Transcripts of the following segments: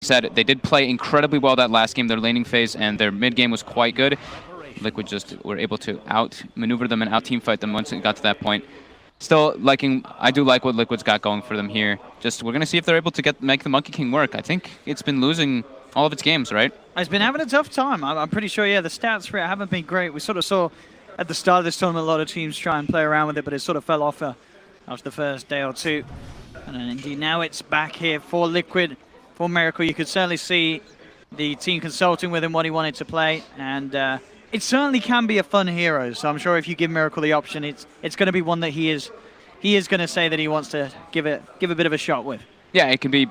said, they did play incredibly well that last game, their laning phase, and their mid game was quite good. Liquid just were able to outmaneuver them and out-team fight them once it got to that point. Still I do like what Liquid's got going for them here. Just, we're going to see if they're able to make the Monkey King work. I think it's been losing all of its games, right? It's been having a tough time. I'm pretty sure, yeah, the stats for it haven't been great. We sort of saw at the start of this tournament a lot of teams try and play around with it, but it sort of fell off after the first day or two. And indeed, now it's back here for Liquid, for Miracle. You could certainly see the team consulting with him what he wanted to play, and it certainly can be a fun hero. So I'm sure if you give Miracle the option, it's going to be one that he is going to say that he wants to give a bit of a shot with. Yeah, it can be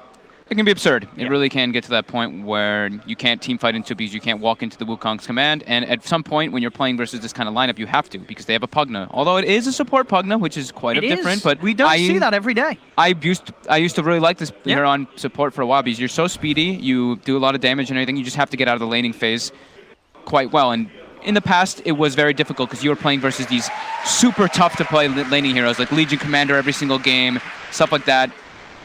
absurd. It really can get to that point where you can't team fight into because you can't walk into the Wukong's command. And at some point, when you're playing versus this kind of lineup, you have to, because they have a Pugna. Although it is a support Pugna, which is quite different. But we don't see that every day. I used to really like this hero on support for a while because you're so speedy, you do a lot of damage and everything. You just have to get out of the laning phase quite well. And in the past, it was very difficult because you were playing versus these super tough to play laning heroes like Legion Commander every single game, stuff like that.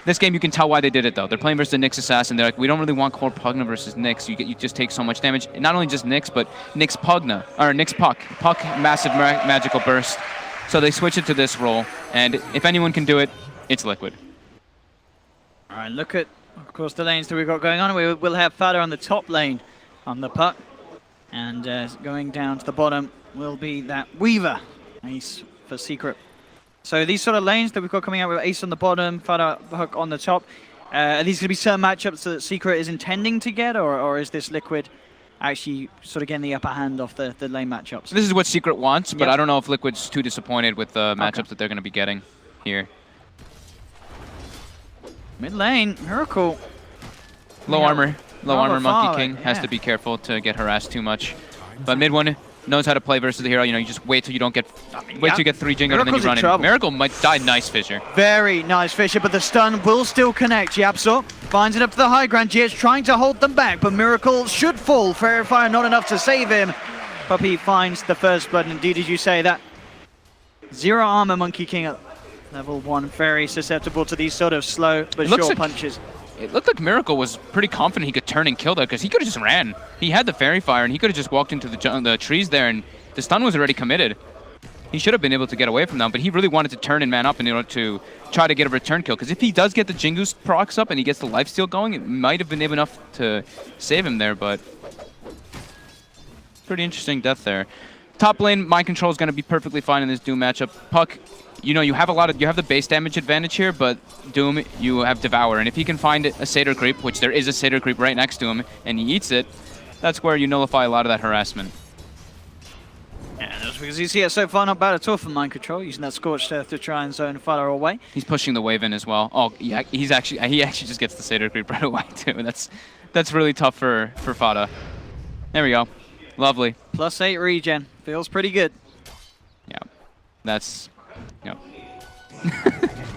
This game, you can tell why they did it, though. They're playing versus the Nyx Assassin. They're like, we don't really want core Pugna versus Nyx. You just take so much damage. And not only just Nyx, but Nyx Pugna, or Nyx Puck. Puck, massive magical burst. So they switch it to this role. And if anyone can do it, it's Liquid. All right, look at, of course, the lanes that we've got going on. We'll have Fada on the top lane on the Puck. And going down to the bottom will be that Weaver. Ace for Secret. So these sort of lanes that we've got coming out with Ace on the bottom, Fada Hook on the top, are these going to be certain matchups that Secret is intending to get, or is this Liquid actually sort of getting the upper hand off the lane matchups? This is what Secret wants, but I don't know if Liquid's too disappointed with the matchups that they're going to be getting here. Mid lane, Miracle. Low armor Monkey King has to be careful to get harassed too much. But mid one knows how to play versus the hero. You know, you just wait till you don't get, till you get 3 Jingo and then you run in. Miracle might die. Nice Fissure. Very nice Fissure, but the stun will still connect. Yapsor finds it up to the high ground. GH trying to hold them back, but Miracle should fall. Fairy Fire not enough to save him. Puppey finds the first blood, and indeed, as you say, that 0 armor Monkey King at level 1, very susceptible to these sort of slow but sure punches. It looked like Miracle was pretty confident he could turn and kill that, because he could have just ran. He had the Fairy Fire, and he could have just walked into the trees there, and the stun was already committed. He should have been able to get away from them, but he really wanted to turn and man up in order to try to get a return kill, because if he does get the Jingoose procs up and he gets the lifesteal going, it might have been enough to save him there, but pretty interesting death there. Top lane, Mind Control is going to be perfectly fine in this Doom matchup. Puck, you know, you have the base damage advantage here, but Doom, you have Devour, and if he can find a Satyr Creep, which there is a Satyr Creep right next to him, and he eats it, that's where you nullify a lot of that harassment. Yeah, that's because you see it so far not bad at all for Mind Control, using that Scorched Earth to try and zone Fada away. He's pushing the wave in as well. Oh, yeah, he actually just gets the Satyr Creep right away too. That's really tough for Fada. There we go. Lovely. +8 regen. Feels pretty good. Yeah. That's, you know,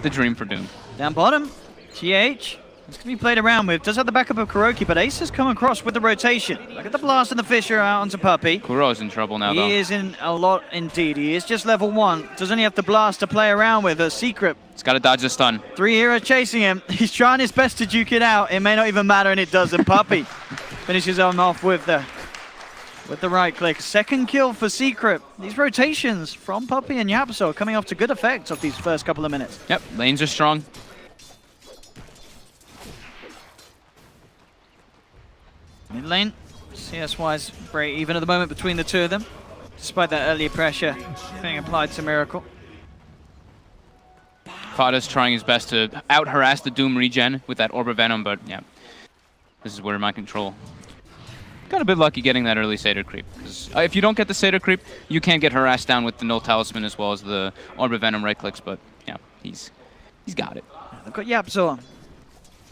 the dream for Doom. Down bottom, GH. It's going to be played around with. Does have the backup of Kuroki, but Ace has come across with the rotation. Look at the blast and the Fissure out onto Puppey. Kuro's in trouble now, though. He is in a lot indeed. He is just level 1. Does only have the blast to play around with. A Secret. He's got to dodge the stun. 3 heroes chasing him. He's trying his best to duke it out. It may not even matter, and it does. And Puppey finishes him off with the right click. Second kill for Secret. These rotations from Puppey and Yapsor coming off to good effect of these first couple of minutes. Yep, lanes are strong. Mid lane, CS-wise, very even at the moment between the two of them, despite that earlier pressure being applied to Miracle. Fada's trying his best to out-harass the Doom regen with that Orb of Venom, but yeah, this is where Mind Control got a bit lucky getting that early Satyr Creep. Because if you don't get the Satyr Creep, you can get harassed down with the Null Talisman as well as the Orb of Venom right clicks, but yeah, he's got it. They've got Yapsor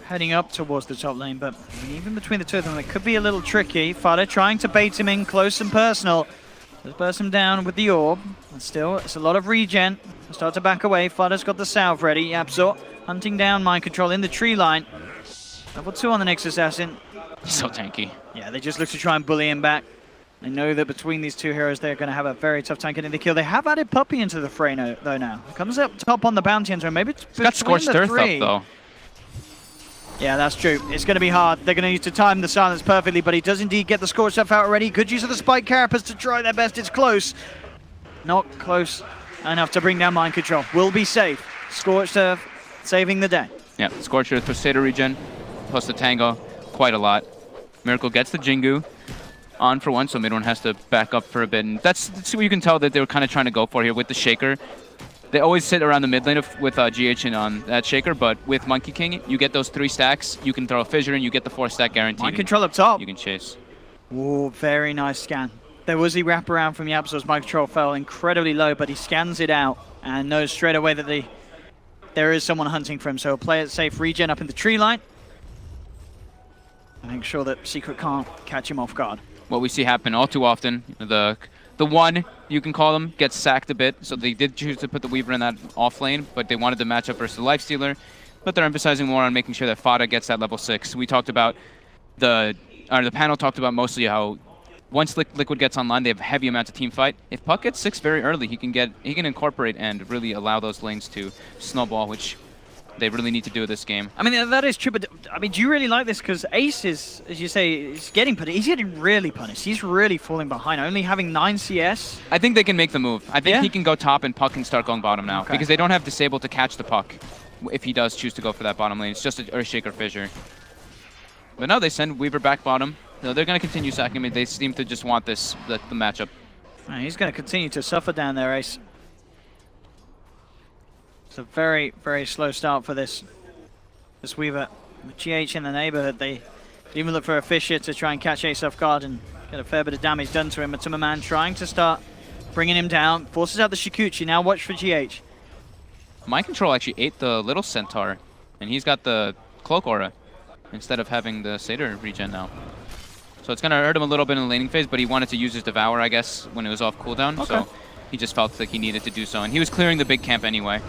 heading up towards the top lane, but even between the two of them, it could be a little tricky. Fada trying to bait him in close and personal. Just burst him down with the Orb, and still, it's a lot of regen. Start to back away. Fada's got the salve ready. Yapsor hunting down Mind Control in the tree line. Level 2 on the Nyx Assassin. He's so tanky. Yeah, they just look to try and bully him back. They know that between these two heroes, they're going to have a very tough time getting the kill. They have added Puppey into the fray though now. Comes up top on the bounty hunter. Maybe it's got Scorched Earth up, though. Yeah, that's true. It's going to be hard. They're going to need to time the silence perfectly, but he does indeed get the scorch stuff out already. Good use of the spike carapace to try their best. It's close. Not close enough to bring down mind control. Will be safe. Scorch Surf saving the day. Yeah, Scorcher, Crusader regen, plus the Tango, quite a lot. Miracle gets the Jingu on for one, so mid one has to back up for a bit. And that's what you can tell that they were kind of trying to go for here with the Shaker. They always sit around the mid lane with GH and on that Shaker, but with Monkey King, you get those 3 stacks, you can throw a Fissure, and you get the 4 stack guaranteed. Mind control up top. You can chase. Ooh, very nice scan. There was a wraparound from YapzOr's mind control fell incredibly low, but he scans it out and knows straight away that there is someone hunting for him, so he'll play it safe, regen up in the tree line, and make sure that Secret can't catch him off guard. What we see happen all too often, the one, you can call him, gets sacked a bit, so they did choose to put the Weaver in that off lane, but they wanted to match up versus the Lifestealer, but they're emphasizing more on making sure that Fada gets that level 6. We talked about, the panel talked about mostly how once Liquid gets online, they have heavy amounts of team fight. If Puck gets 6 very early, he can incorporate and really allow those lanes to snowball, which they really need to do this game. I mean, that is true, but I mean, do you really like this? Because Ace is, as you say, is getting punished. He's getting really punished. He's really falling behind, only having 9 CS. I think they can make the move. I think he can go top and Puck can start going bottom now, because they don't have Disable to catch the Puck if he does choose to go for that bottom lane. It's just a Earthshaker Fissure. But no, they send Weaver back bottom. No, they're going to continue sacking him. They seem to just want the matchup. He's going to continue to suffer down there, Ace. It's a very, very slow start for this Weaver. With GH in the neighborhood, they even look for a Fissure to try and catch Ace off guard and get a fair bit of damage done to him. Matuma trying to start bringing him down. Forces out the Shikuchi. Now watch for GH. Mind Control actually ate the little Centaur, and he's got the Cloak Aura instead of having the Satyr regen now. So it's going to hurt him a little bit in the laning phase, but he wanted to use his Devour, I guess, when it was off cooldown. So he just felt like he needed to do so. And he was clearing the big camp anyway.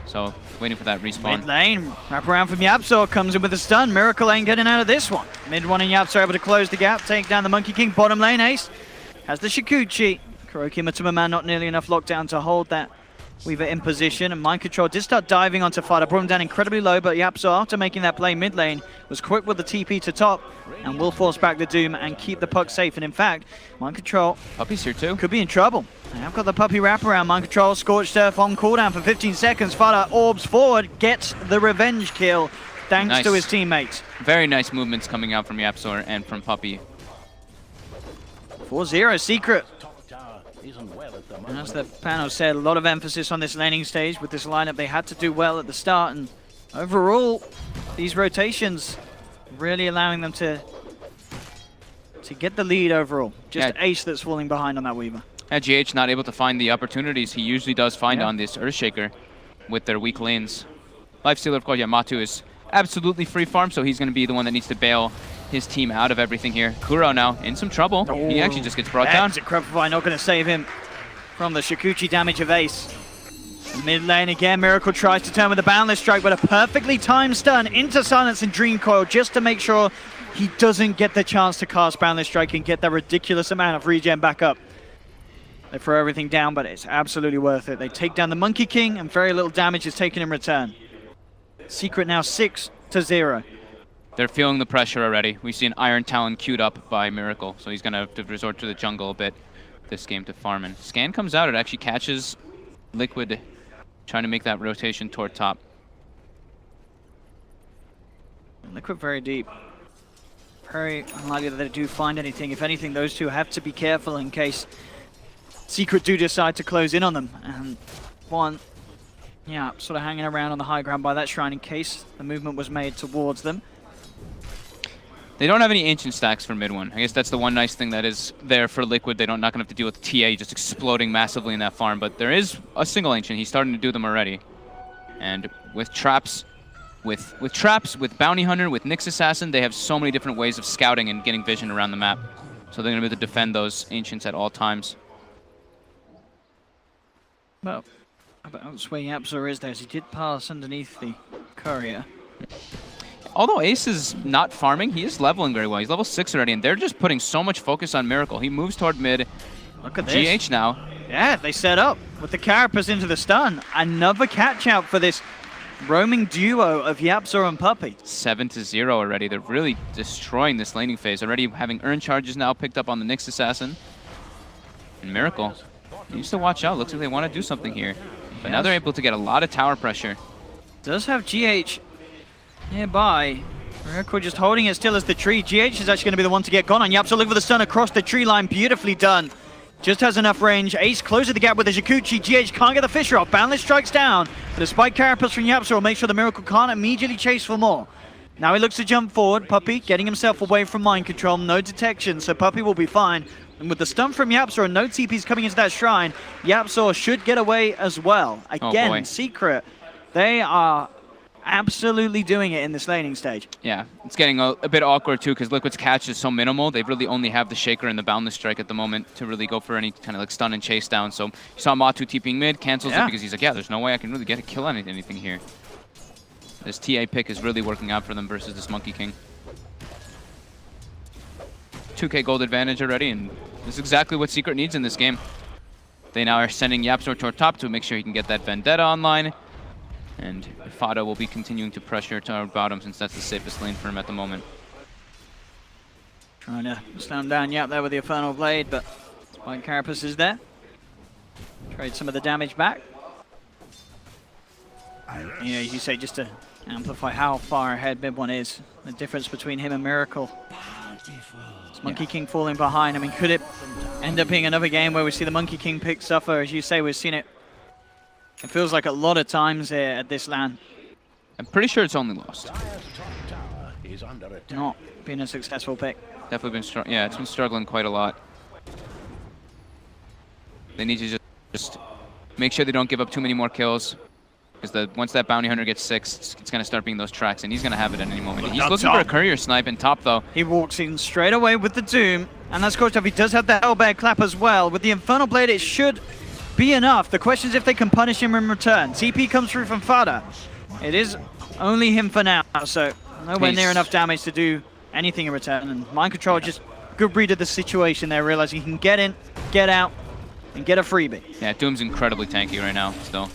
So waiting for that respawn. Mid lane, wrap around from YapzOr, comes in with a stun. Miracle ain't getting out of this one. Mid one and YapzOr able to close the gap, take down the Monkey King. Bottom lane, Ace has the Shikuchi. Kuroki Matuma not nearly enough lockdown to hold that Weaver in position, and Mind Control did start diving onto Fada, brought him down incredibly low, but YapzOr, after making that play mid lane, was quick with the TP to top, and will force back the Doom and keep the Puck safe. And in fact, Mind Control Puppy's here too. Could be in trouble. They have got the Puppy wraparound. Mind Control, Scorched Earth on cooldown for 15 seconds. Fada orbs forward, gets the revenge kill, thanks to his teammates. Very nice movements coming out from YapzOr and from Puppy. 4-0 Secret. And as the panel said, a lot of emphasis on this laning stage. With this lineup, they had to do well at the start, and overall, these rotations really allowing them to get the lead overall. Just Ace that's falling behind on that Weaver. GH not able to find the opportunities he usually does find on this Earthshaker with their weak lanes. Lifestealer, of course, Matu is absolutely free farm, so he's going to be the one that needs to bail his team out of everything here. Kuro now in some trouble. He actually just gets brought down. Crepify not going to save him from the Shikuchi damage of Ace. Mid lane again, Miracle tries to turn with a Boundless Strike, but a perfectly timed stun into Silence and Dream Coil just to make sure he doesn't get the chance to cast Boundless Strike and get that ridiculous amount of regen back up. They throw everything down, but it's absolutely worth it. They take down the Monkey King, and very little damage is taken in return. Secret now 6-0. They're feeling the pressure already. We see an Iron Talon queued up by Miracle, so he's going to have to resort to the jungle a bit this game to farm. And Scan comes out, it actually catches Liquid trying to make that rotation toward top. Liquid very deep. Very unlikely that they do find anything. If anything, those two have to be careful in case Secret do decide to close in on them. And one, sort of hanging around on the high ground by that shrine in case the movement was made towards them. They don't have any ancient stacks for mid one. I guess that's the one nice thing that is there for Liquid. They don't not gonna have to deal with TA just exploding massively in that farm, but there is a single ancient. He's starting to do them already. And with traps, with Bounty Hunter, with Nyx Assassin, they have so many different ways of scouting and getting vision around the map. So they're gonna be able to defend those ancients at all times. Well, about where YapzOr is there, as he did pass underneath the courier. Although Ace is not farming, he is leveling very well. He's level 6 already, and they're just putting so much focus on Miracle. He moves toward mid. Look at this. GH now. Yeah, they set up with the Carapace into the stun. Another catch out for this roaming duo of Yapzor and Puppey. 7-0 already. They're really destroying this laning phase. Already having earn charges now picked up on the Nyx Assassin. And Miracle needs to watch out. Looks like they want to do something here. But now they're able to get a lot of tower pressure. Does have GH nearby. Miracle just holding it still as the tree. GH is actually going to be the one to get gone on. Yapzor looking for the stun across the tree line. Beautifully done. Just has enough range. Ace closes the gap with the Jikuchi. GH can't get the Fisher off. Boundless strikes down. But a spike carapace from Yapzor will make sure the Miracle can't immediately chase for more. Now he looks to jump forward. Puppey getting himself away from mind control. No detection, so Puppey will be fine. And with the stun from Yapzor and no TPs coming into that shrine, Yapzor should get away as well. Again, Secret, they are absolutely doing it in this laning stage. Yeah, it's getting a bit awkward too because Liquid's catch is so minimal. They really only have the Shaker and the Boundless Strike at the moment to really go for any kind of like stun and chase down. So you saw Matu TPing mid, cancels it because he's like, yeah, there's no way I can really get a kill on anything here. This TA pick is really working out for them versus this Monkey King. 2k gold advantage already, and this is exactly what Secret needs in this game. They now are sending Yapzor toward top to make sure he can get that Vendetta online. And Fada will be continuing to pressure to our bottom since that's the safest lane for him at the moment. Trying to slam down Yap there with the Infernal Blade, but Spike Carapace is there. Trade some of the damage back. Yeah, as you say, just to amplify how far ahead Mid-One is. The difference between him and Miracle. It's Monkey King falling behind. I mean, could it end up being another game where we see the Monkey King pick suffer? As you say, we've seen it. It feels like a lot of times here at this LAN. I'm pretty sure it's only lost. Not been a successful pick. Definitely been yeah, it's been struggling quite a lot. They need to just make sure they don't give up too many more kills. Because once that Bounty Hunter gets 6, it's going to start being those tracks, and he's going to have it at any moment. He's looking for a courier snipe in top, though. He walks in straight away with the Doom, and that's scorched off. He does have that Hellbear clap as well. With the Infernal Blade, it should be enough. The question is if they can punish him in return. TP comes through from Fada. It is only him for now, so nowhere near enough damage to do anything in return. And Mind Control just good read of the situation there, realizing he can get in, get out, and get a freebie. Yeah, Doom's incredibly tanky right now, still.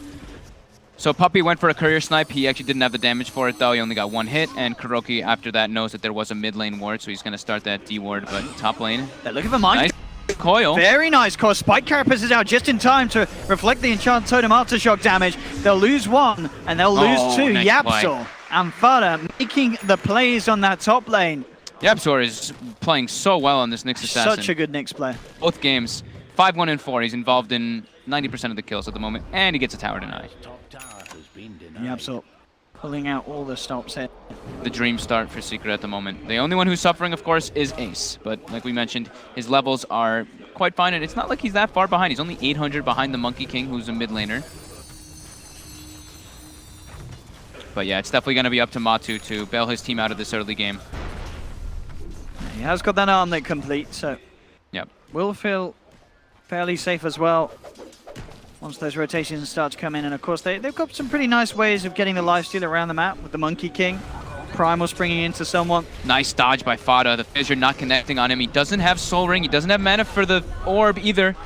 So Puppey went for a courier snipe. He actually didn't have the damage for it, though. He only got 1 hit, and Kuroki, after that, knows that there was a mid lane ward, so he's going to start that D ward, but top lane. They're looking for Mind. Nice coil. Very nice coil. Spike Carapace is out just in time to reflect the Enchant Totem Aftershock damage. They'll lose 1, and they'll lose 2. Nice Yapzor and Fada making the plays on that top lane. Yapzor is playing so well on this Nyx Assassin. Such a good Nyx player. Both games, 5-1 and 4. He's involved in 90% of the kills at the moment, and he gets a tower denied. Yapzor pulling out all the stops here. The dream start for Secret at the moment. The only one who's suffering, of course, is Ace. But like we mentioned, his levels are quite fine, and it's not like he's that far behind. He's only 800 behind the Monkey King, who's a mid laner. But yeah, it's definitely going to be up to Matu to bail his team out of this early game. He has got that armlet complete, so yep. Will feel fairly safe as well once those rotations start to come in. And of course, they've got some pretty nice ways of getting the lifesteal around the map with the Monkey King. Primal springing into someone. Nice dodge by Fada. The Fissure not connecting on him. He doesn't have Soul Ring. He doesn't have mana for the orb either.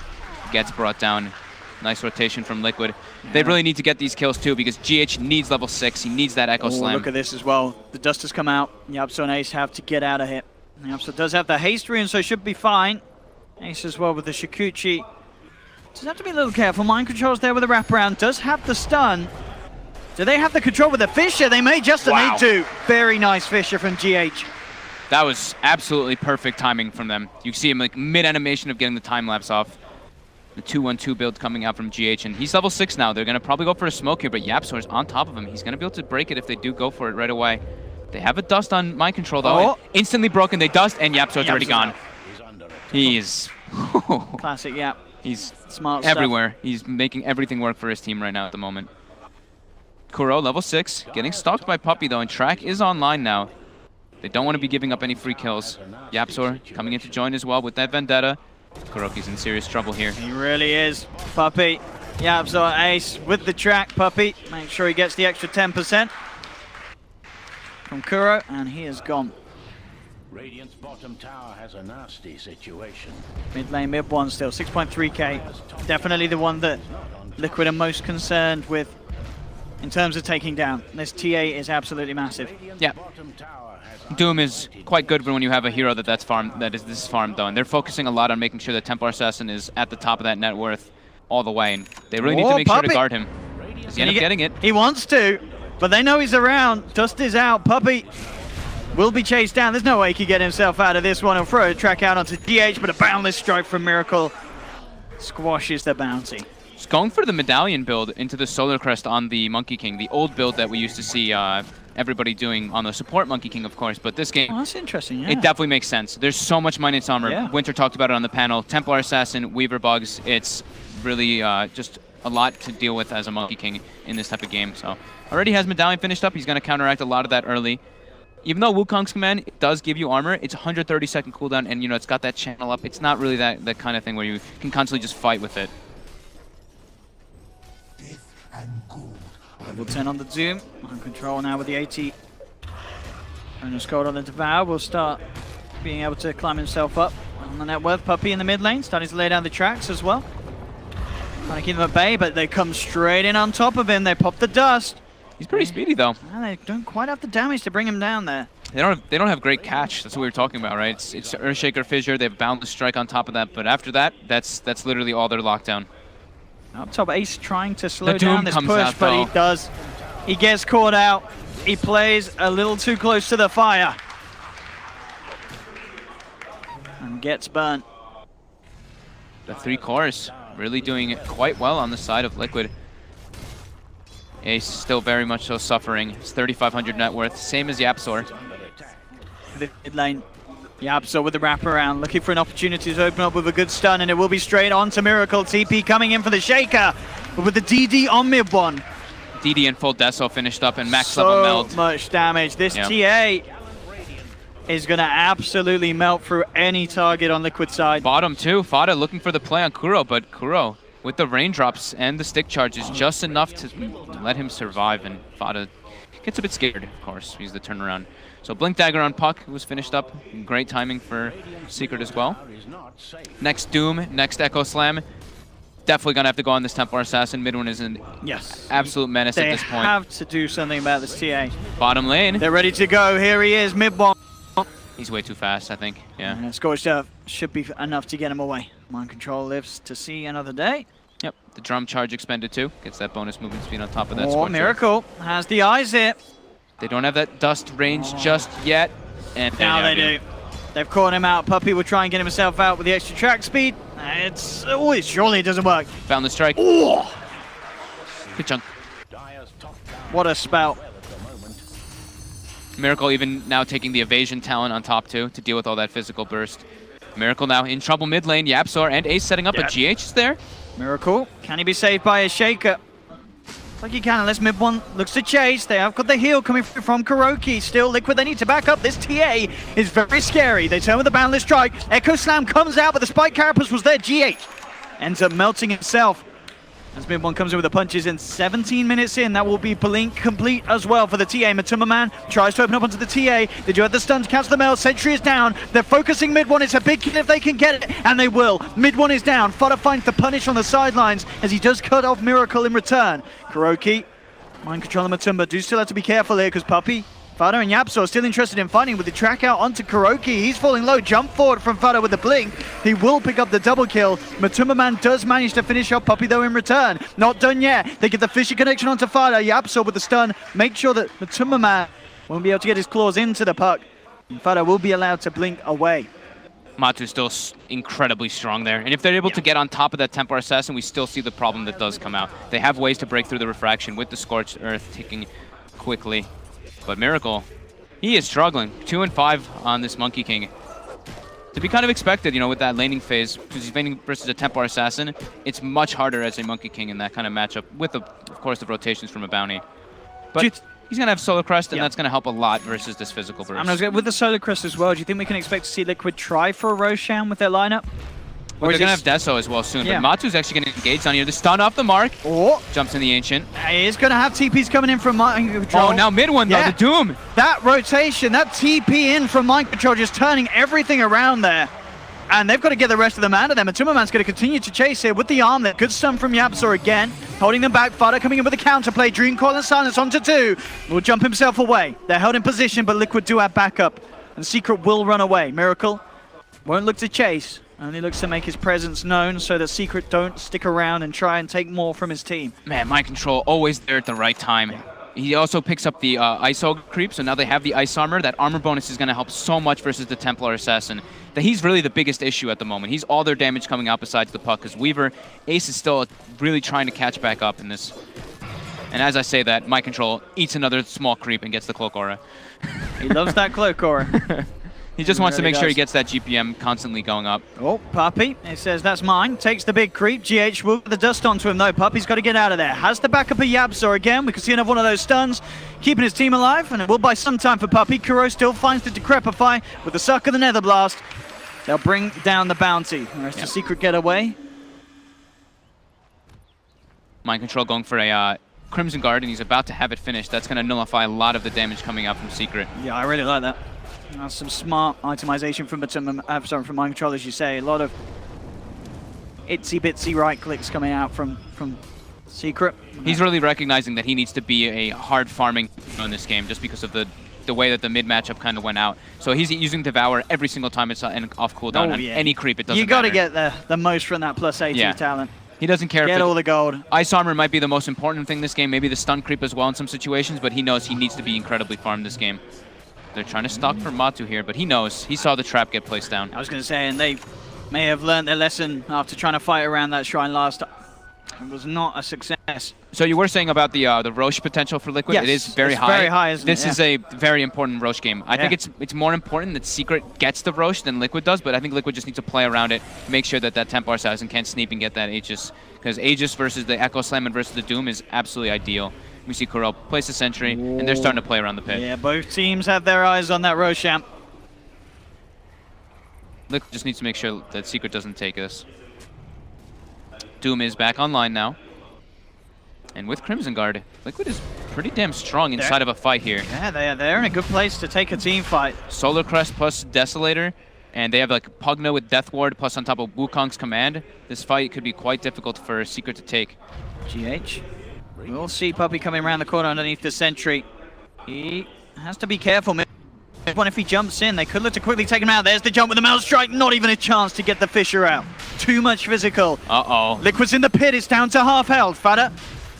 Gets brought down. Nice rotation from Liquid. Yeah. They really need to get these kills too because GH needs level 6. He needs that Echo Slam. Look at this as well. The dust has come out. Yapzor and Ace have to get out of here. Yapzor does have the haste rune, so should be fine. Ace as well with the Shikuchi. Does have to be a little careful. Mind Control's there with the wraparound. Does have the stun. Do they have the control with the Fissure? They may just need to. Very nice Fissure from GH. That was absolutely perfect timing from them. You see him like mid-animation of getting the time-lapse off. The 2-1-2 build coming out from GH, and he's level 6 now. They're going to probably go for a smoke here, but Yapzor's on top of him. He's going to be able to break it if they do go for it right away. They have a dust on Mind Control, though. Oh. Instantly broken. They dust, and Yapzor's already gone. He is... Classic Yap. He's smart everywhere. Stuff. He's making everything work for his team right now at the moment. Kuro, level 6, getting stalked by Puppey, though, and Track is online now. They don't want to be giving up any free kills. Yapzor coming in to join as well with that Vendetta. Kuroki's in serious trouble here. He really is. Puppey, Yapzor, Ace with the Track. Puppey, make sure he gets the extra 10% from Kuro, and he is gone. Radiant's bottom tower has a nasty situation. Mid lane, Mid-One still, 6.3k. Definitely the one that Liquid are most concerned with in terms of taking down. This TA is absolutely massive. Yeah. Doom is quite good when you have a hero that's farmed, this is farmed though, and they're focusing a lot on making sure that Templar Assassin is at the top of that net worth all the way, and they really need to make sure to guard him. Does he end up getting it? He wants to, but they know he's around. Dust is out. Puppey will be chased down. There's no way he can get himself out of this one. He'll throw a track out onto GH, but a boundless strike from Miracle squashes the bounty. He's going for the medallion build into the Solar Crest on the Monkey King, the old build that we used to see everybody doing on the support Monkey King, of course, but this game, that's interesting, yeah. It definitely makes sense. There's so much Minus Armor. Yeah. Winter talked about it on the panel. Templar Assassin, Weaver Bugs, it's really just a lot to deal with as a Monkey King in this type of game. So already has Medallion finished up. He's going to counteract a lot of that early. Even though Wukong's command does give you armor, it's 130-second cooldown, and it's got that channel up. It's not really that kind of thing where you can constantly just fight with it. Level 10 on the Zoom. On control now with the 80. And the Scald on the Devour will start being able to climb himself up on the net worth. Puppey in the mid lane, starting to lay down the tracks as well. Trying to keep them at bay, but they come straight in on top of him. They pop the dust. He's pretty speedy though. And they don't quite have the damage to bring him down there. They don't have great catch. That's what we were talking about, right? It's Earthshaker Fissure. They have Boundless Strike on top of that, but after that, that's literally all their lockdown. Up top, Ace trying to slow The Doom down this comes push, out, but though. he does. He gets caught out. He plays a little too close to the fire. And gets burnt. The 3 cores really doing it quite well on the side of Liquid. Ace is still very much so suffering. It's 3,500 net worth, same as Yapzor. The mid lane. Yapzor with the wraparound, looking for an opportunity to open up with a good stun, and it will be straight on to Miracle. TP coming in for the Shaker, but with the DD on mid one. DD and full Deso finished up and max level meld. So much damage. This TA is going to absolutely melt through any target on Liquid side. Bottom too, Fada looking for the play on Kuro, but Kuro with the raindrops and the stick charge is just enough to let him survive, and Fada gets a bit scared, of course. He's the turnaround. So Blink Dagger on Puck was finished up. Great timing for Secret as well. Next Doom, next Echo Slam. Definitely gonna have to go on this Templar Assassin. Mid one is an absolute menace at this point. They have to do something about this TA. Bottom lane. They're ready to go. Here he is, mid one. He's way too fast, I think. Yeah. And Scorched Earth should be enough to get him away. Mind Control lives to see another day. Yep. The drum charge expended too. Gets that bonus movement speed on top of that. Scorched Miracle has the eyes here. They don't have that dust range just yet. And now they do. They've caught him out. Puppey will try and get himself out with the extra track speed. Surely it doesn't work. Found the strike. Ooh. Good chunk. What a spout. Miracle even now taking the evasion talent on top too to deal with all that physical burst. Miracle now in trouble mid lane. Yapzor and Ace setting up, but GH is there. Miracle, can he be saved by a Shaker? Like he can, unless mid one looks to chase. They have got the heal coming from Kuroki. Still Liquid, they need to back up. This TA is very scary. They turn with the Boundless Strike. Echo Slam comes out, but the Spike Carapace was there. GH ends up melting himself. As mid one comes in with the punches in 17 minutes in, that will be Blink complete as well for the TA. Matuma Man tries to open up onto the TA. They do have the stun to catch the meld. Sentry is down. They're focusing mid one. It's a big kill if they can get it, and they will. Mid one is down. Fodder finds the punish on the sidelines as he does cut off Miracle in return. Kuroki, Mind Control and Matumba do still have to be careful here because Puppey, Fada and Yapzor are still interested in fighting with the track out onto Kuroki. He's falling low. Jump forward from Fada with the blink. He will pick up the double kill. Matumba Man does manage to finish off Puppey though in return. Not done yet. They get the fishy connection onto Fada. Yapzor with the stun. Make sure that Matumba Man won't be able to get his claws into the puck. And Fada will be allowed to blink away. Matu's still incredibly strong there. And if they're able to get on top of that Templar Assassin, we still see the problem that does come out. They have ways to break through the refraction with the Scorched Earth ticking quickly. But Miracle, he is struggling. 2 and 5 on this Monkey King. To be kind of expected, with that laning phase, because he's laning versus a Templar Assassin, it's much harder as a Monkey King in that kind of matchup with, of course, the rotations from a bounty. But he's going to have Solar Crest, and that's going to help a lot versus this physical burst. With the Solar Crest as well, do you think we can expect to see Liquid try for a Roshan with their lineup? Well, they're going to have Deso as well soon, but Matu's actually going to engage on here. The stun off the mark. Jumps in the Ancient. He is going to have TPs coming in from Mind Control. Oh, now mid one, though, the Doom. That rotation, that TP in from Mind Control, just turning everything around there. And they've got to get the rest of them out of them. And Timmerman's going to continue to chase here with the arm there. Good stun from Yapzor again. Holding them back. Fada coming in with a counterplay. Dreamcoil and Silence onto 2. Will jump himself away. They're held in position, but Liquid do have backup. And Secret will run away. Miracle won't look to chase. Only looks to make his presence known so that Secret don't stick around and try and take more from his team. Man, Mind Control always there at the right time. He also picks up the Ice Ogre creep, so now they have the Ice Armor. That armor bonus is going to help so much versus the Templar Assassin. That he's really the biggest issue at the moment. He's all their damage coming out besides the puck, because Weaver, Ace is still really trying to catch back up in this. And as I say that, Mind Control eats another small creep and gets the Cloak Aura. He loves that Cloak Aura. He just wants to really make sure he does. gets that GPM constantly going up. Oh, Puppey, he says that's mine. Takes the big creep. GH will put the dust onto him though. Puppey's got to get out of there. Has the backup of Yapzor again. We can see another one of those stuns. Keeping his team alive, and it will buy some time for Puppey. Kuro still finds the Decrepify with the suck of the Nether Blast. They'll bring down the bounty. The rest of Secret get away. Mind Control going for a Crimson Guard, and he's about to have it finished. That's going to nullify a lot of the damage coming out from Secret. Yeah, I really like that. That's some smart itemization from Mind Control, as you say. A lot of itsy-bitsy right clicks coming out from Secret. He's really recognizing that he needs to be a hard farming in this game just because of the way that the mid matchup kind of went out. So he's using Devour every single time it's off cooldown on any creep. It doesn't matter. You got to get the most from that plus 80 talent. He doesn't care get if all the gold. Ice Armor might be the most important thing this game, maybe the stun creep as well in some situations, but he knows he needs to be incredibly farmed this game. They're trying to stalk for Matu here, but he knows. He saw the trap get placed down. I was going to say, and they may have learned their lesson after trying to fight around that shrine last time. It was not a success. So you were saying about the Roche potential for Liquid. Yes, it is very high. Very high, isn't this it? is a very important Roche game. I think it's more important that Secret gets the Roche than Liquid does, but I think Liquid just needs to play around it, make sure that that Templar Assassin can't sneak and get that Aegis, because Aegis versus the Echo Slam and versus the Doom is absolutely ideal. We see Corel place a sentry, and they're starting to play around the pit. Yeah, both teams have their eyes on that Roshamp. Liquid just needs to make sure that Secret doesn't take this. Doom is back online now. And with Crimson Guard, Liquid is pretty damn strong inside of a fight here. Yeah, they're in a good place to take a team fight. Solar Crest plus Desolator, and they have like Pugna with Death Ward plus on top of Wukong's command. This fight could be quite difficult for Secret to take. GH. We'll see Puppey coming around the corner underneath the sentry. He has to be careful. If he jumps in, they could look to quickly take him out. There's the jump with the Mail Strike. Not even a chance to get the Fisher out. Too much physical. Uh-oh. Liquid's in the pit. It's down to half health. Fada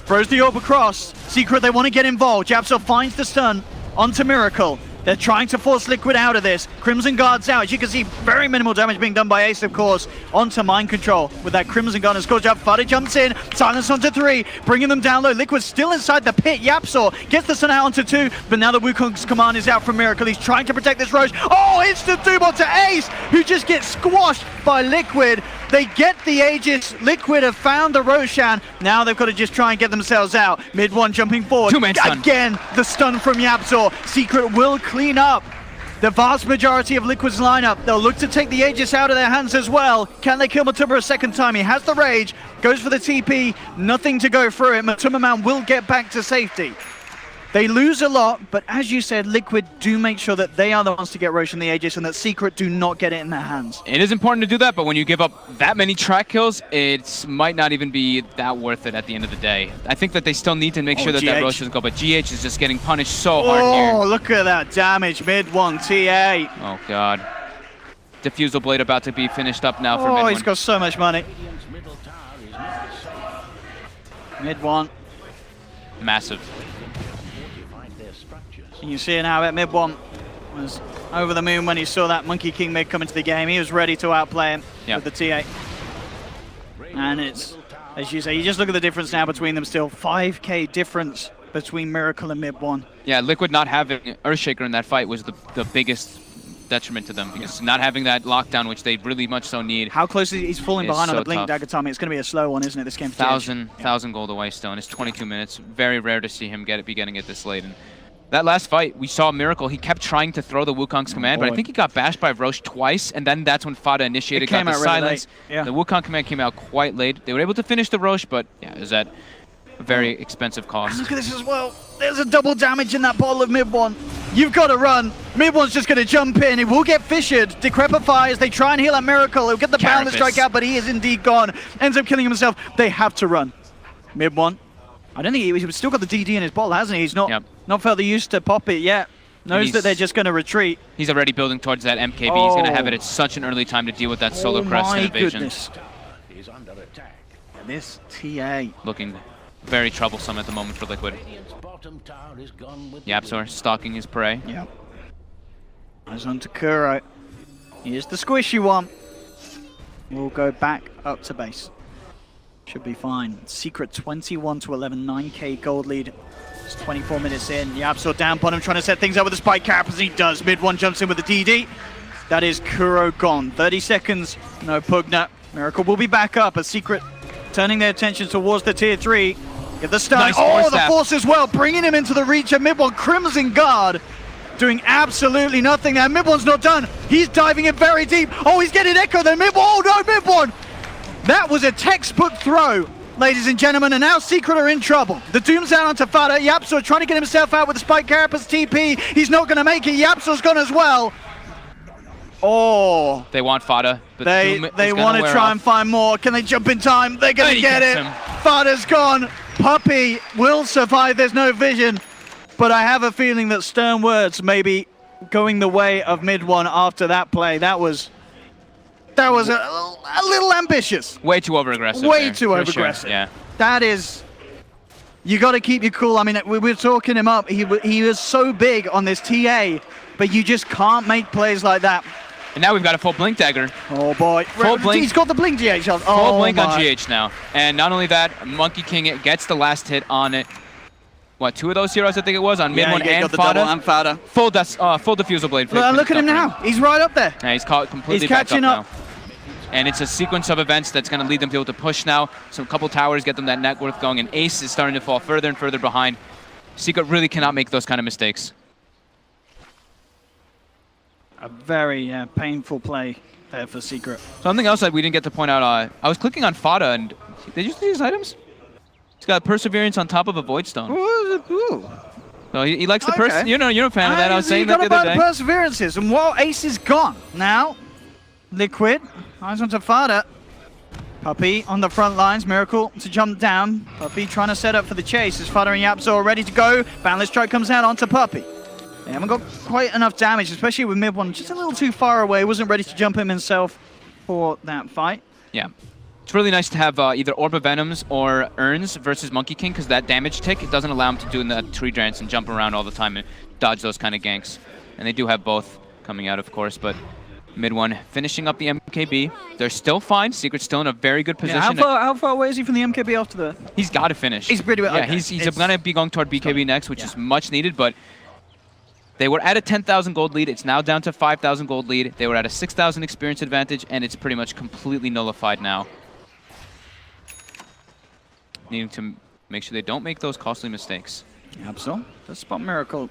throws the orb across. Secret, they want to get involved. Japsel finds the stun onto Miracle. They're trying to force Liquid out of this. Crimson Guard's out. As you can see, very minimal damage being done by Ace, of course, onto Mind Control with that Crimson Guard and Scourge up. Fada jumps in. Silence onto 3, bringing them down low. Liquid's still inside the pit. Yapsor gets the stun out onto 2, but now the Wukong's command is out from Miracle. He's trying to protect this Roche. Oh, instant doom onto Ace, who just gets squashed by Liquid. They get the Aegis. Liquid have found the Roshan. Now they've got to just try and get themselves out. Mid one jumping forward. Two-man stun. Again, the stun from Yapzor. Secret will clean up the vast majority of Liquid's lineup. They'll look to take the Aegis out of their hands as well. Can they kill Matumba a second time? He has the Rage. Goes for the TP. Nothing to go through it. Matumba Man will get back to safety. They lose a lot, but as you said, Liquid do make sure that they are the ones to get Roche and the Aegis and that Secret do not get it in their hands. It is important to do that, but when you give up that many track kills, it might not even be that worth it at the end of the day. I think that they still need to make sure that that Roche doesn't go, but GH is just getting punished so hard here. Oh, look at that damage. Mid one, TA. Oh, God. Diffusal Blade about to be finished up now for mid one. Oh, he's got so much money. Mid one. Massive. You see now at mid one was over the moon when he saw that Monkey King mid come into the game. He was ready to outplay him with the TA. And it's, as you say, you just look at the difference now between them still. 5k difference between Miracle and mid one. Yeah, Liquid not having Earthshaker in that fight was the biggest detriment to them, because not having that lockdown, which they really much so need. How close is he's falling behind on so the Blink Dagger timing? It's going to be a slow one, isn't it, this game? 1,000 gold away still, and it's 22 minutes. Very rare to see him be getting it this late. And that last fight, we saw Miracle. He kept trying to throw the Wukong's command, but I think he got bashed by Roche twice, and then that's when Fada initiated, got the silence. Yeah. The Wukong command came out quite late. They were able to finish the Roche, but yeah, it was at a very expensive cost. Look at this as well. There's a double damage in that bottle of mid one. You've got to run. Mid one's just going to jump in. It will get fissured. Decrepify as they try and heal at Miracle. He'll get the boundless strike out, but he is indeed gone. Ends up killing himself. They have to run. Mid one. I don't think he's still got the DD in his bottle, hasn't he? He's not further used to pop it yet. Knows that they're just going to retreat. He's already building towards that MKB. He's going to have it at such an early time to deal with that solo crest and evasion. Goodness. Is under attack. And this TA. Looking very troublesome at the moment for Liquid. Bottom tower is gone with YapzOr stalking his prey. Yep. Eyes on to Kuro. Here's the squishy one. We'll go back up to base. Should be fine. Secret 21 to 11, 9k gold lead. It's 24 minutes in. YapzOr down bottom, trying to set things up with the spike cap as he does. Mid one jumps in with the DD. That is Kuro gone. 30 seconds. No Pugna. Miracle will be back up. A Secret turning their attention towards the tier 3. Get the stun. Nice the force as well, bringing him into the reach of Mid one. Crimson Guard doing absolutely nothing there. Mid one's not done. He's diving in very deep. Oh, he's getting echo there. Mid one. Oh no, Mid one. That was a textbook throw, ladies and gentlemen, and now Secret are in trouble. The Doom's out onto Fada. YapzOr trying to get himself out with the Spike Carapace TP. He's not going to make it. YapzOr's gone as well. Oh. They want Fada. But they want to try and find more. Can they jump in time? They're going to get it. Fada's gone. Puppey will survive. There's no vision. But I have a feeling that Stern Words may be going the way of Mid one after that play. That was a little ambitious. Way too over-aggressive. Way too over-aggressive. Sure. Yeah. That is... You got to keep your cool. I mean, we were talking him up. He was so big on this TA, but you just can't make plays like that. And now we've got a full Blink Dagger. Oh boy. Full Blink. He's got the Blink GH. Full Blink on GH now. And not only that, Monkey King gets the last hit on it. What, 2 of those heroes I think it was on mid one and Fada? Full Diffusal Blade. Look at him now. He's right up there. Yeah, he's caught completely He's catching back up now. And it's a sequence of events that's going to lead them to be able to push now. So a couple towers get them that net worth going, and Ace is starting to fall further and further behind. Secret really cannot make those kind of mistakes. A very painful play there for Secret. Something else that we didn't get to point out, I was clicking on Fada, and did you see his items? He's got Perseverance on top of a Void Stone. Ooh. So he likes the Perseverance. You're a fan of that. I was saying that the other day. The Perseverances, and while Ace is gone, now Liquid, eyes onto Fada. Puppey on the front lines, Miracle to jump down. Puppey trying to set up for the chase as Fada and YapzOr ready to go. Boundless Strike comes out onto Puppey. They haven't got quite enough damage, especially with mid one just a little too far away. Wasn't ready to jump him himself for that fight. Yeah. It's really nice to have either Orb of Venoms or Urns versus Monkey King, because that damage tick, it doesn't allow him to do the tree dance and jump around all the time and dodge those kind of ganks. And they do have both coming out, of course, but mid one finishing up the MKB. They're still fine. Secret's still in a very good position. Yeah, how far away is he from the MKB after the... He's got to finish. He's pretty well. Yeah, okay. he's going to be going toward BKB next, which is much needed, but they were at a 10,000 gold lead. It's now down to 5,000 gold lead. They were at a 6,000 experience advantage, and it's pretty much completely nullified now. Needing to make sure they don't make those costly mistakes. YapzOr, the spot Miracle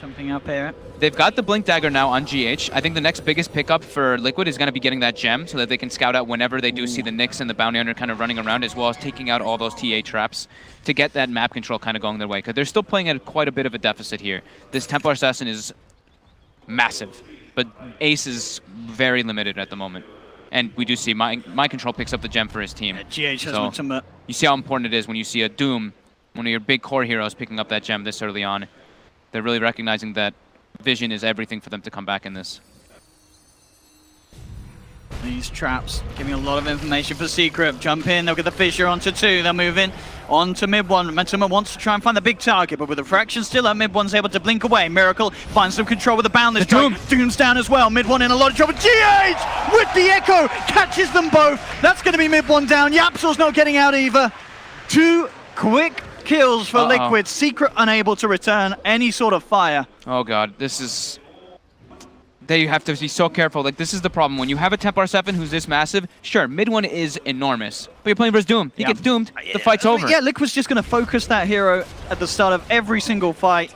jumping up here. They've got the Blink Dagger now on GH. I think the next biggest pickup for Liquid is going to be getting that gem so that they can scout out whenever they do see the Nyx and the Bounty Hunter kind of running around, as well as taking out all those TA traps to get that map control kind of going their way, because they're still playing at quite a bit of a deficit here. This Templar Assassin is massive, but Ace is very limited at the moment. And we do see Mind Control picks up the gem for his team. GH has some... You see how important it is when you see a Doom, one of your big core heroes, picking up that gem this early on. They're really recognizing that vision is everything for them to come back in this. These traps giving a lot of information for Secret. Jump in, they'll get the Fissure onto 2. They'll move in onto mid one. Mentuma wants to try and find the big target, but with the fraction still up, mid one's able to blink away. Miracle finds some control with the Boundless Strike. Doom's down as well. Mid one in a lot of trouble. GH with the Echo catches them both. That's going to be mid one down. YapzOr's not getting out either. 2 quick kills for Liquid. Secret unable to return any sort of fire. Oh god, this is... They have to be so careful. Like, this is the problem. When you have a Templar 7 who's this massive, sure, mid one is enormous, but you're playing versus Doom. He gets doomed, the fight's over. Yeah, Liquid's just going to focus that hero at the start of every single fight,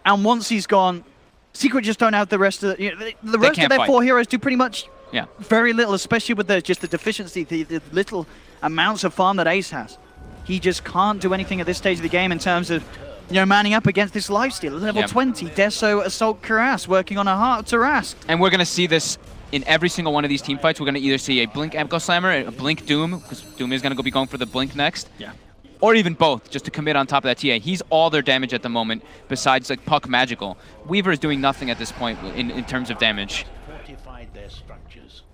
and once he's gone, Secret just don't have the rest of the rest of their 4 heroes do pretty much very little, especially with just the deficiency, the little amounts of farm that Ace has. He just can't do anything at this stage of the game in terms of manning up against this lifesteal. Level 20, Deso Assault Cuirass, working on a Heart Cuirass. And we're going to see this in every single one of these team fights. We're going to either see a Blink Echo Slammer, a Blink Doom, because Doom is going to be going for the Blink next. Yeah. Or even both, just to commit on top of that TA. He's all their damage at the moment, besides like Puck Magical. Weaver is doing nothing at this point in terms of damage. Fortified their structures.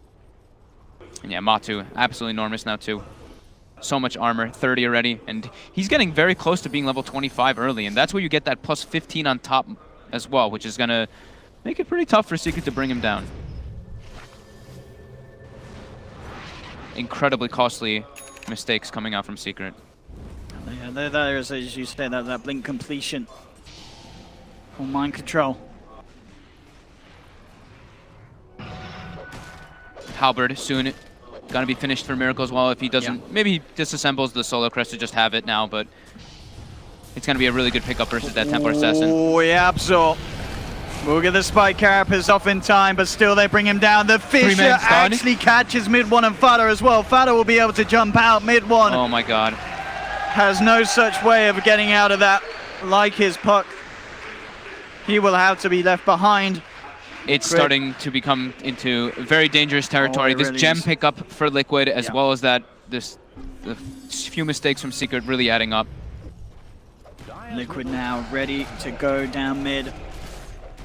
And yeah, Matu, absolutely enormous now too. So much armor, 30 already, and he's getting very close to being level 25 early, and that's where you get that plus 15 on top as well, which is going to make it pretty tough for Secret to bring him down. Incredibly costly mistakes coming out from Secret. Yeah, there is, as you say, that blink completion or mind control. Halberd soon gonna be finished for Miracle as well if he doesn't. Maybe he disassembles the Solo Crest to just have it now, but it's gonna be a really good pickup versus that Templar Assassin. Oh yeah, so we'll get the Spike Carapace off in time, but still they bring him down. The Fisher actually catches mid one and Fada as well. Fada will be able to jump out mid one. Oh my god. Has no such way of getting out of that like his Puck. He will have to be left behind. It's starting to become into very dangerous territory. This really gem pickup for Liquid, as well as the few mistakes from Secret really adding up. Liquid now ready to go down mid.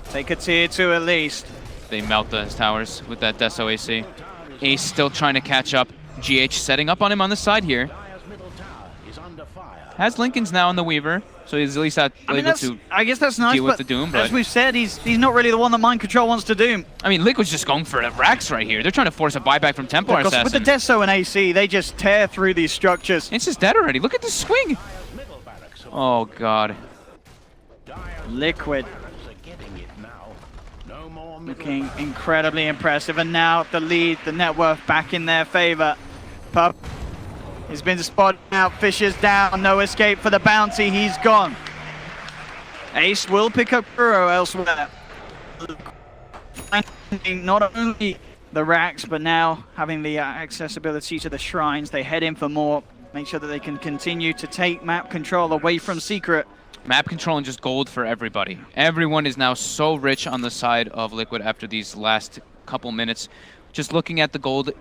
Take a tier 2 at least. They melt the towers with that Deso AC. Ace still trying to catch up. GH setting up on him on the side here. Has Lincoln's now on the Weaver, so he's at least able to I guess that's nice, deal with but the Doom. As we've said, he's not really the one that Mind Control wants to do. I mean, Liquid's just going for Rax right here. They're trying to force a buyback from Templar Assassin. With the Deso and AC, they just tear through these structures. It's just dead already. Look at the swing. Oh, God. Liquid looking incredibly impressive, and now the lead, the net worth back in their favor. Pup has been spotted out, Fisher's down, no escape for the bounty, he's gone. Ace will pick up Kuro elsewhere. Not only the racks, but now having the accessibility to the shrines, they head in for more, make sure that they can continue to take map control away from Secret. Map control and just gold for everybody. Everyone is now so rich on the side of Liquid after these last couple minutes. Just looking at the gold,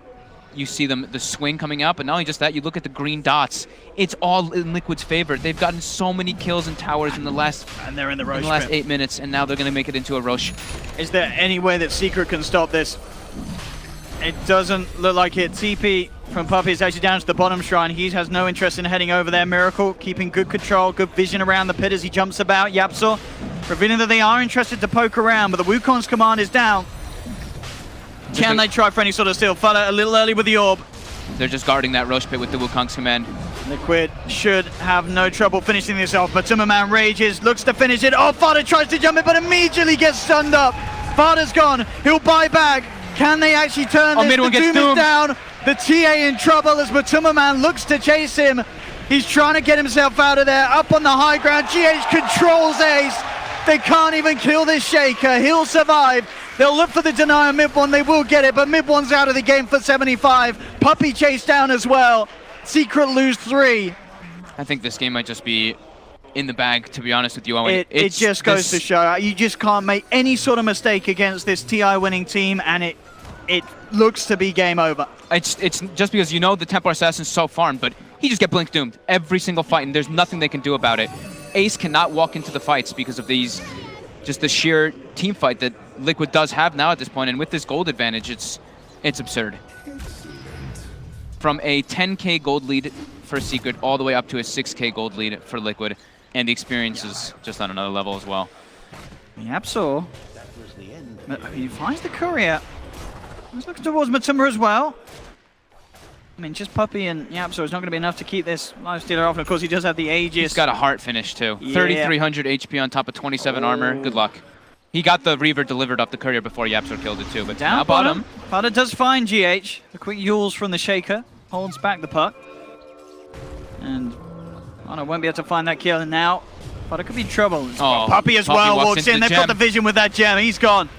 you see the swing coming out, but not only just that, you look at the green dots. It's all in Liquid's favor. They've gotten so many kills and towers in the last 8 minutes, and now they're going to make it into a Roche. Is there any way that Secret can stop this? It doesn't look like it. TP from Puppy is actually down to the bottom shrine. He has no interest in heading over there. Miracle keeping good control, good vision around the pit as he jumps about. Yapsor revealing that they are interested to poke around, but the Wukong's command is down. Can they try for any sort of steal? Fada a little early with the orb. They're just guarding that Roche pit with the Wukong's command. Liquid should have no trouble finishing this off, but Tummerman rages, looks to finish it. Oh, Fada tries to jump it, but immediately gets stunned up. Fada's gone. He'll buy back. Can they actually turn this? The Doom is down. The TA in trouble as Batummerman looks to chase him. He's trying to get himself out of there. Up on the high ground, GH controls Ace. They can't even kill this Shaker. He'll survive. They'll look for the deny on mid one. They will get it, but mid one's out of the game for 75. Puppy chased down as well. Secret lose 3. I think this game might just be in the bag, to be honest with you, Owen. It just goes to show you just can't make any sort of mistake against this TI winning team, and it looks to be game over. It's just because you know the Templar Assassin's so farmed, but he just get blink doomed every single fight, and there's nothing they can do about it. Ace cannot walk into the fights because of these, just the sheer team fight that Liquid does have now at this point, and with this gold advantage, it's absurd. From a 10k gold lead for Secret all the way up to a 6k gold lead for Liquid, and the experience is just on another level as well. Yapsor, he finds the courier. He's looking towards Matumba as well. I mean, just Puppy and Yapsor is not going to be enough to keep this Lifestealer off, and of course he does have the Aegis. He's got a heart finish too. Yeah. 3,300 HP on top of 27 armor. Good luck. He got the Reaver delivered up the courier before Yapsor killed it too, but down now bottom. Fada does find GH. The quick Yules from the Shaker holds back the puck. And Fada won't be able to find that kill, and now Fada could be in trouble. Oh, Puppy as well walks in. They've got the vision with that gem. He's gone.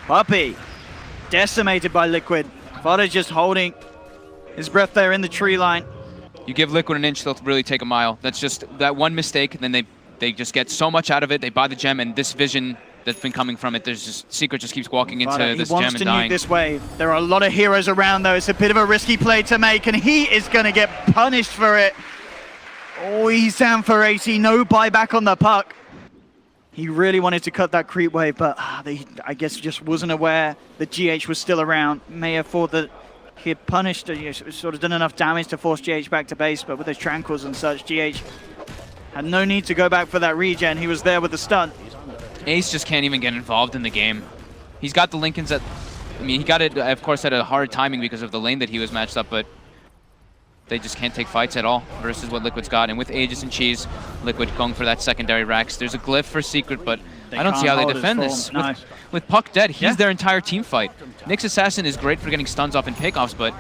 Puppy decimated by Liquid. Fada just holding his breath there in the tree line. You give Liquid an inch, they'll really take a mile. That's just that one mistake, and then they just get so much out of it. They buy the gem, and this vision that's been coming from it, there's just Secret just keeps walking into this gem and dying. He wants to nuke this wave. There are a lot of heroes around, though. It's a bit of a risky play to make, and he is going to get punished for it. Oh, he's down for 80. No buyback on the puck. He really wanted to cut that creep wave, but I guess just wasn't aware that GH was still around. May have thought that he had punished, sort of done enough damage to force GH back to base, but with those tranquils and such, GH had no need to go back for that regen. He was there with the stun. Ace just can't even get involved in the game. He's got the Lincolns at... I mean, he got it, of course, at a hard timing because of the lane that he was matched up, but they just can't take fights at all versus what Liquid's got. And with Aegis and Cheese, Liquid going for that secondary Rax. There's a glyph for Secret, but I don't see how they defend this. No. With Puck dead, he's their entire team fight. Nyx Assassin is great for getting stuns off in pickoffs, but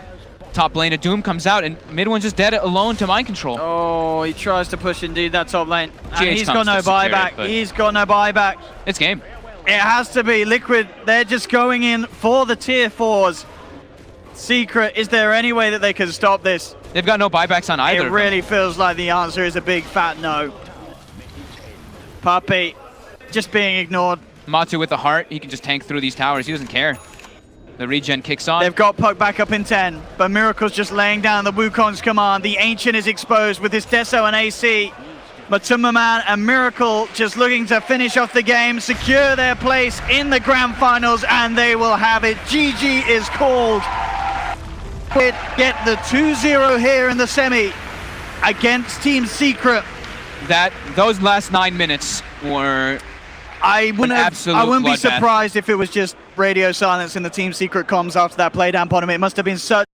top lane of Doom comes out, and mid one's just dead alone to mind control. Oh, he tries to push indeed that top lane. And GH he's got no buyback. He's got no buyback. It's game. It has to be. Liquid, they're just going in for the tier 4s. Secret, is there any way that they can stop this? They've got no buybacks on either. It really feels like the answer is a big fat no. Puppey just being ignored. Matu with the heart, he can just tank through these towers. He doesn't care. The regen kicks on. They've got Puck back up in 10, but Miracle's just laying down the Wukong's command. The Ancient is exposed with his Deso and AC. Matumbaman and Miracle just looking to finish off the game, secure their place in the grand finals, and they will have it. GG is called. Get the 2-0 here in the semi against Team Secret. Those last 9 minutes were I wouldn't be surprised if it was just radio silence in the Team Secret comms after that play down bottom. It must have been such